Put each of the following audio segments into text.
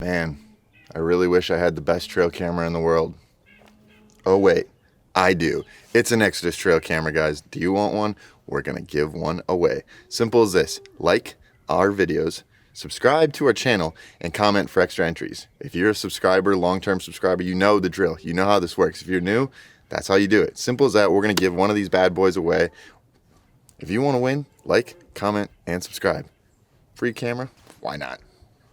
Man, I really wish I had the best trail camera in the world. Oh wait, I do. It's an Exodus trail camera, guys. Do you want one? We're gonna give one away. Simple as this. Like our videos, subscribe to our channel, and comment for extra entries. If you're a subscriber, long-term subscriber, you know the drill. You know how this works. If you're new, that's how you do it. Simple as that. We're gonna give one of these bad boys away. If you want to win, like, comment, and subscribe. Free camera? Why not?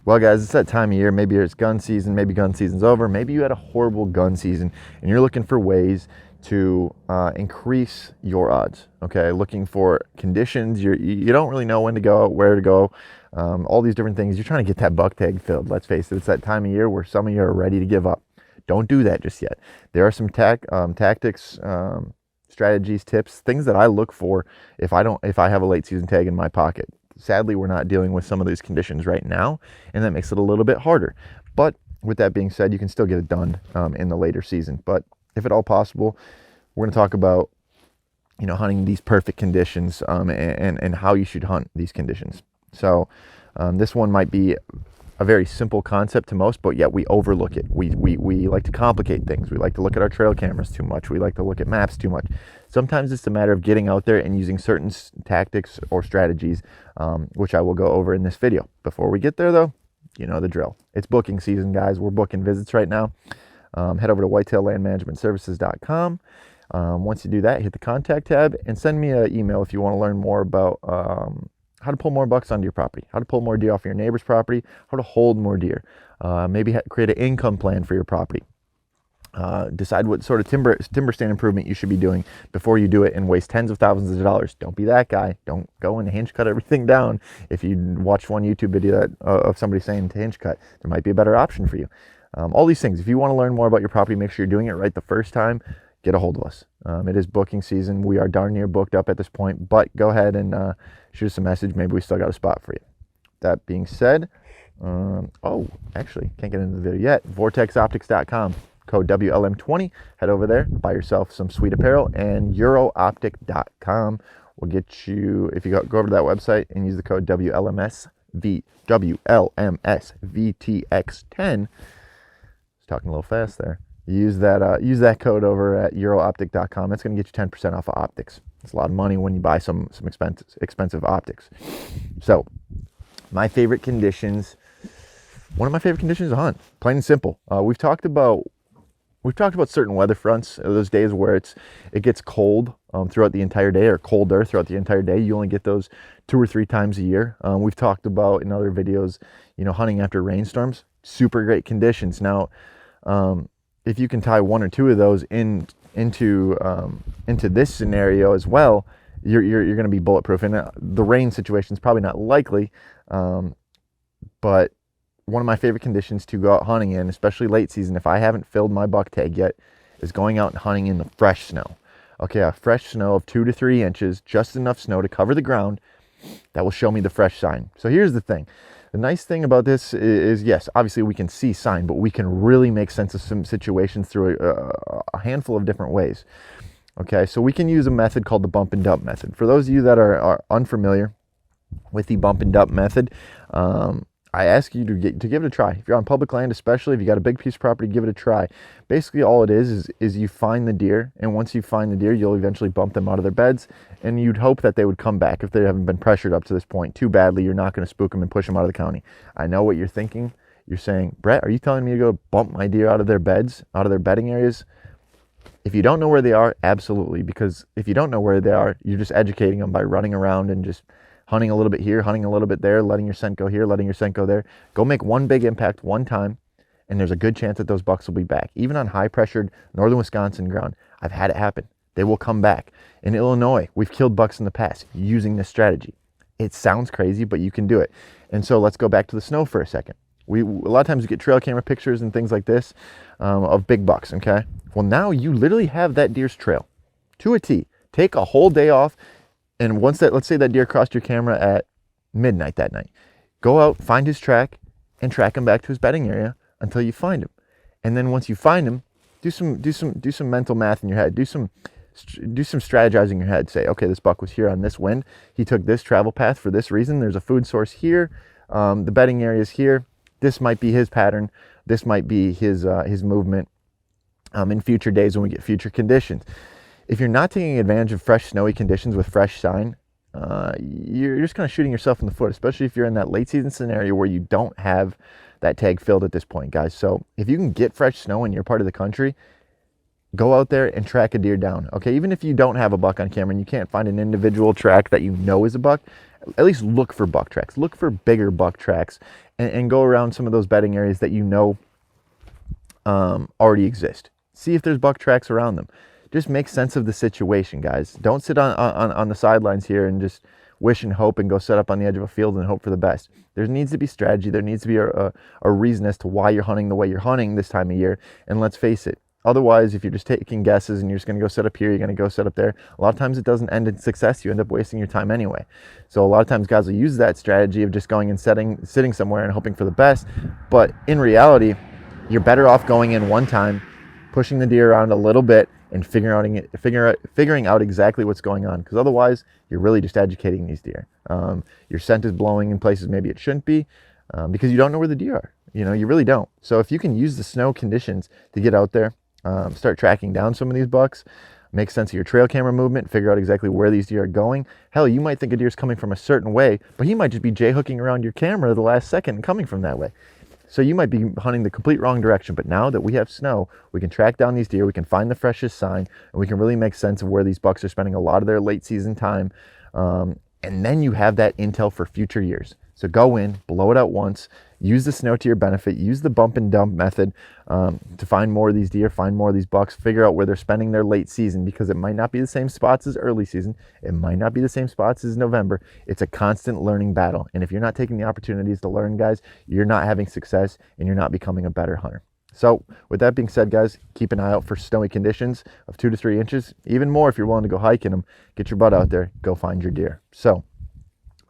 Well, guys, it's that time of year. Maybe it's gun season. Maybe gun season's over. Maybe you had a horrible gun season and you're looking for ways to increase your odds. Okay, looking for conditions. You don't really know when to go, where to go, all these different things. You're trying to get that buck tag filled. Let's face it, it's that time of year where some of you are ready to give up. Don't do that just yet. There are some tactics, strategies, tips, things that I look for if I have a late season tag in my pocket. Sadly, we're not dealing with some of these conditions right now, and that makes it a little bit harder. But with that being said, you can still get it done in the later season. But if at all possible, we're going to talk about hunting these perfect conditions and how you should hunt these conditions. So this one might be a very simple concept to most, but yet we overlook it. We like to complicate things. We like to look at our trail cameras too much. We like to look at maps too much. Sometimes it's a matter of getting out there and using certain tactics or strategies, which I will go over in this video. Before we get there, though, you know the drill. It's booking season, guys. We're booking visits right now. Head over to whitetaillandmanagementservices.com. Once you do that, hit the contact tab and send me an email if you want to learn more about how to pull more bucks onto your property, how to pull more deer off your neighbor's property, how to hold more deer, maybe create an income plan for your property. Decide what sort of timber stand improvement you should be doing before you do it and waste tens of thousands of dollars. Don't be that guy. Don't go and hinge cut everything down. If you watch one YouTube video of somebody saying to hinge cut, there might be a better option for you. All these things. If you want to learn more about your property, make sure you're doing it right the first time. Get a hold of us. It is booking season. We are darn near booked up at this point, but go ahead and shoot us a message. Maybe we still got a spot for you. That being said, actually, can't get into the video yet. vortexoptics.com. Code WLM20. Head over there, buy yourself some sweet apparel, and eurooptic.com will get you, if you go over to that website and use the code WLMSVTX10. I was talking a little fast there. Use that code over at eurooptic.com. That's going to get you 10% off of optics. It's a lot of money when you buy some expensive optics. So, my favorite conditions. One of my favorite conditions to hunt, plain and simple. We've talked about certain weather fronts, those days where it gets cold throughout the entire day, or colder throughout the entire day. You only get those 2 or 3 times a year. We've talked about in other videos, hunting after rainstorms. Super great conditions. Now, if you can tie 1 or 2 of those into this scenario as well, you're going to be bulletproof. And the rain situation is probably not likely, but one of my favorite conditions to go out hunting in, especially late season, if I haven't filled my buck tag yet, is going out and hunting in the fresh snow. Okay, a fresh snow of 2 to 3 inches, just enough snow to cover the ground. That will show me the fresh sign. So here's the thing. The nice thing about this is, yes, obviously we can see sign, but we can really make sense of some situations through a handful of different ways. Okay, so we can use a method called the bump and dump method. For those of you that are unfamiliar with the bump and dump method, I ask you to give it a try. If you're on public land, especially if you got a big piece of property, give it a try. Basically, all it is you find the deer, and once you find the deer, you'll eventually bump them out of their beds, and you'd hope that they would come back if they haven't been pressured up to this point too badly. You're not going to spook them and push them out of the county. I know what you're thinking. You're saying, Brett, are you telling me to go bump my deer out of their beds, out of their bedding areas? If you don't know where they are, absolutely, because if you don't know where they are, you're just educating them by running around and just hunting a little bit here, hunting a little bit there, letting your scent go here, letting your scent go there. Go make one big impact one time, and there's a good chance that those bucks will be back. Even on high-pressured northern Wisconsin ground, I've had it happen. They will come back. In Illinois, we've killed bucks in the past using this strategy. It sounds crazy, but you can do it. And so let's go back to the snow for a second. A lot of times we get trail camera pictures and things like this of big bucks, okay? Well, now you literally have that deer's trail to a T. Take a whole day off. And once let's say that deer crossed your camera at midnight that night, go out, find his track, and track him back to his bedding area until you find him. And then once you find him, do some mental math in your head. Do some strategizing in your head. Say, okay, this buck was here on this wind. He took this travel path for this reason. There's a food source here. The bedding area is here. this might be his pattern. This might be his movement in future days when we get future conditions. If you're not taking advantage of fresh snowy conditions with fresh sign, you're just kind of shooting yourself in the foot, especially if you're in that late season scenario where you don't have that tag filled at this point, guys. So if you can get fresh snow in your part of the country, go out there and track a deer down. Okay, even if you don't have a buck on camera and you can't find an individual track that you know is a buck, at least look for buck tracks. Look for bigger buck tracks, and go around some of those bedding areas that you know already exist. See if there's buck tracks around them. Just make sense of the situation, guys. Don't sit on the sidelines here and just wish and hope and go set up on the edge of a field and hope for the best. There needs to be strategy. There needs to be a reason as to why you're hunting the way you're hunting this time of year. And let's face it, otherwise, if you're just taking guesses and you're just going to go set up here, you're going to go set up there, a lot of times it doesn't end in success. You end up wasting your time anyway. So a lot of times guys will use that strategy of just going and sitting somewhere and hoping for the best. But in reality, you're better off going in one time, pushing the deer around a little bit, and figuring out exactly what's going on, because otherwise you're really just educating these deer. Your scent is blowing in places maybe it shouldn't be, because you don't know where the deer are. You really don't. So if you can use the snow conditions to get out there, start tracking down some of these bucks, make sense of your trail camera movement, figure out exactly where these deer are going. Hell, you might think a deer's coming from a certain way, but he might just be J-hooking around your camera the last second and coming from that way. So you might be hunting the complete wrong direction, but now that we have snow, we can track down these deer, we can find the freshest sign, and we can really make sense of where these bucks are spending a lot of their late season time. And then you have that intel for future years. So go in, blow it out once, use the snow to your benefit, use the bump and dump method to find more of these deer, find more of these bucks, figure out where they're spending their late season, because it might not be the same spots as early season. It might not be the same spots as November. It's a constant learning battle. And if you're not taking the opportunities to learn, guys, you're not having success and you're not becoming a better hunter. So with that being said, guys, keep an eye out for snowy conditions of 2 to 3 inches, even more if you're willing to go hiking them. Get your butt out there, go find your deer. So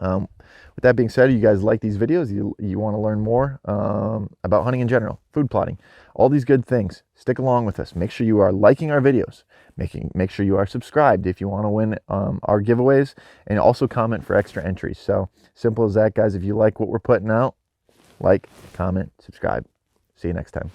with that being said, you guys like these videos, you want to learn more about hunting in general, food plotting, all these good things, stick along with us. Make sure you are liking our videos, make sure you are subscribed if you want to win our giveaways, and also comment for extra entries. So simple as that, guys. If you like what we're putting out, like, comment, subscribe. See you next time.